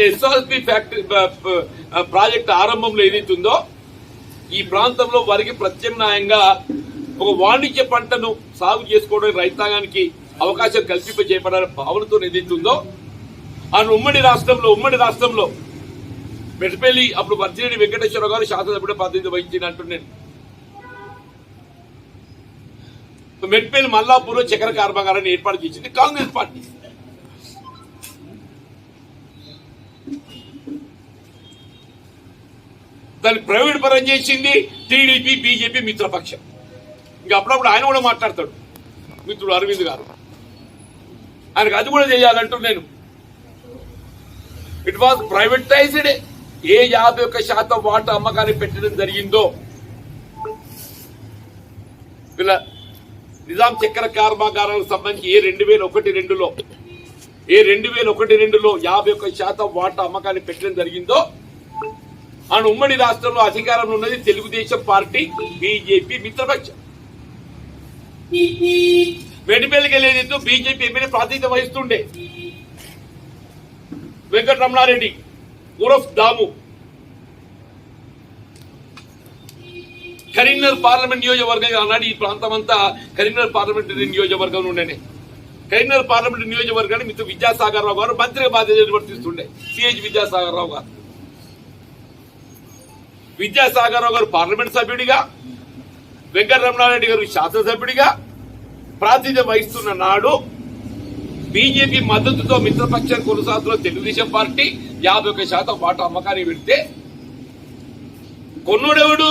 SRP factory project ఆరంభంలో ఏదైతుందో ఈ ప్రాంతంలో వారికి ప్రత్యామ్నాయంగా ఒక వాణిజ్య పంటను సాగు చేసుకోవడానికి రైతాంగానికి అవకాశం కల్పింపజేయబడాలనే భావనతో ఏదైతుందో ఆ ఉమ్మడి రాష్ట్రంలో మెట్పల్లి అప్పుడు వర్జిరెడ్డి వెంకటేశ్వరరావు గారు శాసనసభ్యుడు బాధ్యత వహించినట్టు నేను మెట్పల్లి మల్లాపూర్లో చక్కెర కర్మాగారాన్ని ఏర్పాటు చేసింది కాంగ్రెస్ పార్టీ. దాన్ని ప్రైవేట్ పరం చేసింది టీడీపీ బీజేపీ మిత్రపక్షం. ఇంకా అప్పుడప్పుడు ఆయన కూడా మాట్లాడతాడు మిత్రుడు అరవింద్ గారు, ఆయనకు అది కూడా చేయాలంటూ నేను. It was privatised. ఏ 51% వాటా అమ్మకాన్ని పెట్టడం జరిగిందో ఇలా నిజాం చక్కెర కర్మాగారాలకు సంబంధించి ఏ 2001-2లో 51% వాటా అమ్మకాన్ని పెట్టడం జరిగిందో ఆ ఉమ్మడి రాష్ట్రంలో అధికారంలో ఉన్నది తెలుగుదేశం పార్టీ బీజేపీ మిత్రపక్షం. వెండిపల్లికి వెళ్ళేది బీజేపీ ఎమ్మెల్యే ప్రాతినిధ్యం వహిస్తుండే వెంకటరమణారెడ్డి ఉరఫ్ దాము. కరీంనగర్ పార్లమెంట్ నియోజకవర్గం అన్నాడు. ఈ ప్రాంతం అంతా కరీంనగర్ పార్లమెంటరీ నియోజకవర్గం ఉండేనే. కరీంనగర్ పార్లమెంట్ నియోజకవర్గాన్ని మిత్రుడు విద్యాసాగర్ రావు గారు మంత్రిగా బాధ్యత నిర్వర్తిస్తుండే. సిహెచ్ విద్యాసాగర్ రావు గారు పార్లమెంట్ సభ్యుడిగా, వెంకటరమణారెడ్డి గారు శాసనసభ్యుడిగా ప్రాతినిధ్యం వహిస్తున్న నాడు బీజేపీ మద్దతుతో మిత్రపక్షం కొనసాగుతున్న తెలుగుదేశం పార్టీ 51% వాటా అమ్మకాన్ని పెడితే కొన్నోడెవడు?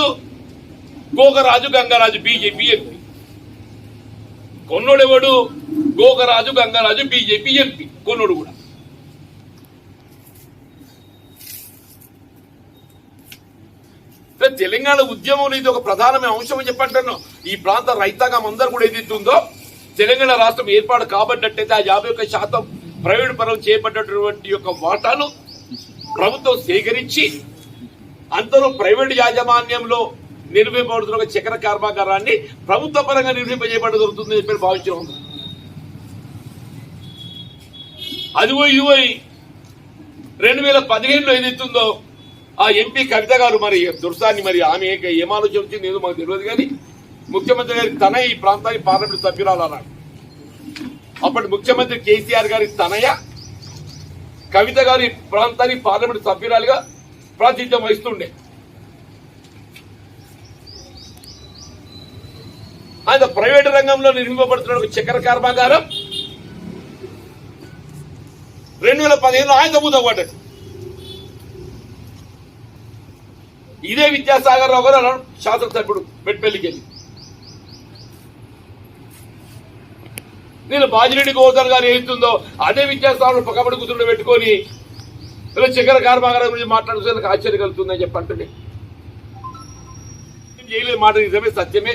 Gokaraju Gangaraju BJP MP. కొన్నోడెవడు? Gokaraju Gangaraju BJP MP. కొన్నోడు కూడా తెలంగాణ ఉద్యమంలో ఇది ఒక ప్రధానమైన అంశం అని చెప్పంటున్నాం. ఈ ప్రాంత రైతాంగం అందరూ కూడా ఏదైతుందో తెలంగాణ రాష్ట్రం ఏర్పాటు కాబట్టినట్టయితే ఆ 51% ప్రైవేట్ పరం చేపట్టినటువంటి యొక్క వాటాను ప్రభుత్వం సేకరించి అందరూ ప్రైవేట్ యాజమాన్యంలో నిర్మింపబడుతున్న ఒక చక్కెర కర్మాగారాన్ని ప్రభుత్వ పరంగా నిర్మింపజేయబడి దొరుకుతుందని చెప్పి భావించడం. అదిగో ఇదిగో 2015లో ఏదైతుందో ఆ ఎంపీ కవిత గారు మరి దుర్సాన్ని మరి ఆమె ఏం ఆలోచన వచ్చింది ఏదో మాకు తెలియదు కానీ ముఖ్యమంత్రి గారి తనయ ఈ ప్రాంతానికి పార్లమెంట్ సభ్యురాలు అన్నాడు. అప్పటి ముఖ్యమంత్రి కేసీఆర్ గారి తనయ కవిత గారి ప్రాంతానికి పార్లమెంట్ సభ్యురాలుగా ప్రాతినిధ్యం వహిస్తుండే. ఆయన ప్రైవేట్ రంగంలో నిర్మింపబడుతున్న ఒక చక్కెర కర్మాగారం 2015లో ఆయన మూతపడ్డాడు. ఇదే విద్యాసాగర్ రావు గారు అన్నాడు శాసనసభ్యుడు మెట్పల్లికి వెళ్ళి. నేను బాజిరెడ్డి గోవర్ధన్ గారు ఏతుందో అదే విద్యాసాగర్ పక్కబడి కూతురు పెట్టుకొని చక్కెర కర్మాగారం గురించి మాట్లాడుతున్నందుకు ఆశ్చర్యం కలుగుతుందని చెప్పంటే చేయలేదు. మాట నిజమే, సత్యమే.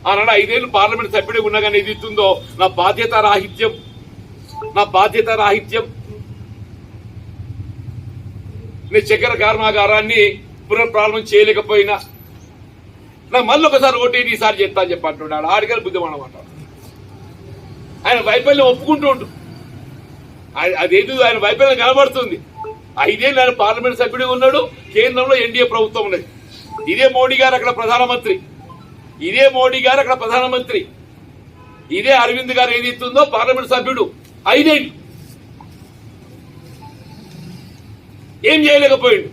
ఆనాడు 5 ఏళ్ళు పార్లమెంట్ సభ్యుడే ఉన్నా కానీ ఏదిస్తుందో నా బాధ్యత రాహిత్యం నేను చక్కెర కర్మాగారాన్ని పునఃప్రారంభం చేయలేకపోయినా నాకు మళ్ళీ ఒకసారి ఓటేది ఈసారి చేస్తా అని చెప్పి అంటున్నాడు. ఆడికల్ బుద్ధిమానమాట. ఆయన వైఫల్యం ఒప్పుకుంటూ ఉంటు అదేది ఆయన వైఫల్యం కనబడుతుంది. 5 ఏళ్ళు ఆయన పార్లమెంట్ సభ్యుడిగా ఉన్నాడు. కేంద్రంలో ఎన్డీఏ ప్రభుత్వం ఉన్నది. ఇదే మోడీ గారు అక్కడ ప్రధానమంత్రి. ఇదే అరవింద్ గారు ఏదైతుందో పార్లమెంట్ సభ్యుడు. 5 ఏళ్ళు ఏం చేయలేకపోయాడు.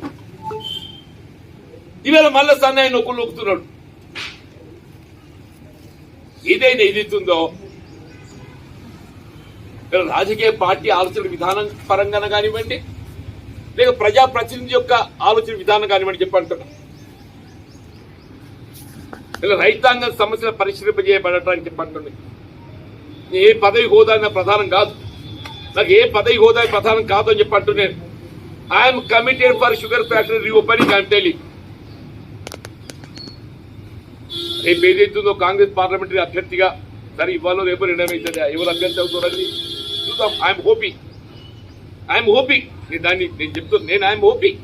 ఇవాళ మళ్ళా సన్నాయి నొక్కులు నొక్కుతున్నాడు. ఏదైనా ఏదైతుందో రాజకీయ పార్టీ ఆలోచన విధానం పరంగా కానివ్వండి, లేక ప్రజాప్రతినిధి యొక్క ఆలోచన విధానం కానివ్వండి చెప్పంటున్నా. ఇలా రైతాంగ సమస్యలు పరిష్కరింపజేయబడటానికి చెప్పంటుంది. ఏ పదవి హోదా ప్రధానం కాదు, నాకు ఏ పదవి హోదా ప్రధానం కాదు అని చెప్పంటున్నాను. I'm committed for sugar factory reopening. I'm telling. రేపు ఏదైతుందో కాంగ్రెస్ పార్లమెంటరీ అభ్యర్థిగా సరే ఇవ్వాలో రేపు నిర్ణయం అవుతుంది. ఎవరు అభ్యర్థి అవుతారని చూద్దాం. ఐఎమ్ హోపింగ్ దాన్ని నేను చెప్తున్నాను. ఐఎమ్ హోపింగ్,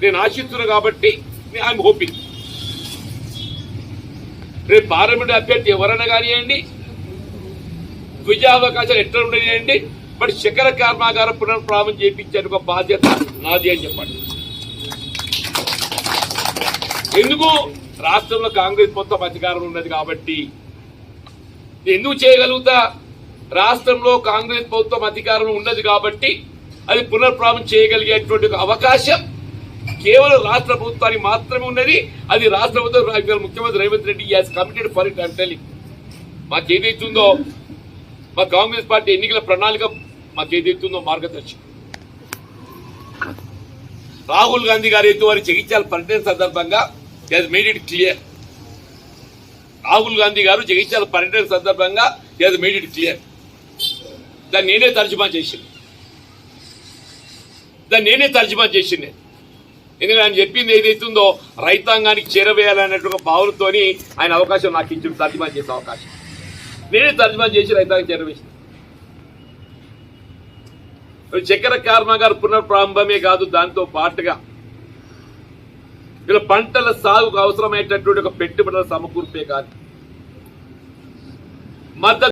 నేను ఆశిస్తున్నా కాబట్టి ఐఎమ్ హోపింగ్. రేపు పార్లమెంట్ అభ్యర్థి ఎవరైనా కానివ్వండి, విజయావకాశాలు ఎట్లా ఉండనివ్వండి, బట్ చక్కెర కర్మాగారం పునఃప్రారంభం చేయించే ఒక బాధ్యత నాది అని చెప్పండి. ఎందుకు? రాష్ట్రంలో కాంగ్రెస్ మొత్తం అధికారం ఉన్నది కాబట్టి. ఎందుకు చేయగలుగుతా? రాష్ట్రంలో కాంగ్రెస్ ప్రభుత్వం అధికారం ఉన్నది కాబట్టి అది పునఃప్రారంభం చేయగలిగేటువంటి ఒక అవకాశం కేవలం రాష్ట్ర ప్రభుత్వానికి మాత్రమే ఉన్నది. అది రాష్ట్ర ప్రభుత్వం ముఖ్యమంత్రి Revanth Reddy has committed for it అని టెల్లింగ్. మాకేదైతుందో మా కాంగ్రెస్ పార్టీ ఎన్నికల ప్రణాళిక మాకేదైతుందో మార్గదర్శి రాహుల్ గాంధీ గారు అయితే వారి జగిత్యాల పర్యటన సందర్భంగా made it clear. Rahul Gandhi గారు జగిత్యాల పర్యటన సందర్భంగా మేడ్ ఇట్ క్లియర్. దాన్ని నేనే తర్జుమా చేసింది. ఎందుకంటే ఆయన చెప్పింది ఏదైతుందో రైతాంగానికి చేరవేయాలన్నట్టు భావనతో ఆయన అవకాశం నాకు ఇచ్చింది, తర్జుమా చేసే అవకాశం. నేనే తర్జుమా చేసి రైతాంగం చేరవేసిన. చక్కెర కర్మాగారం పునఃప్రారంభమే కాదు, దాంతో పాటుగా ఇలా పంటల సాగుకు అవసరమైనటువంటి ఒక పెట్టుబడుల సమకూర్పే కాదు, మద్దతు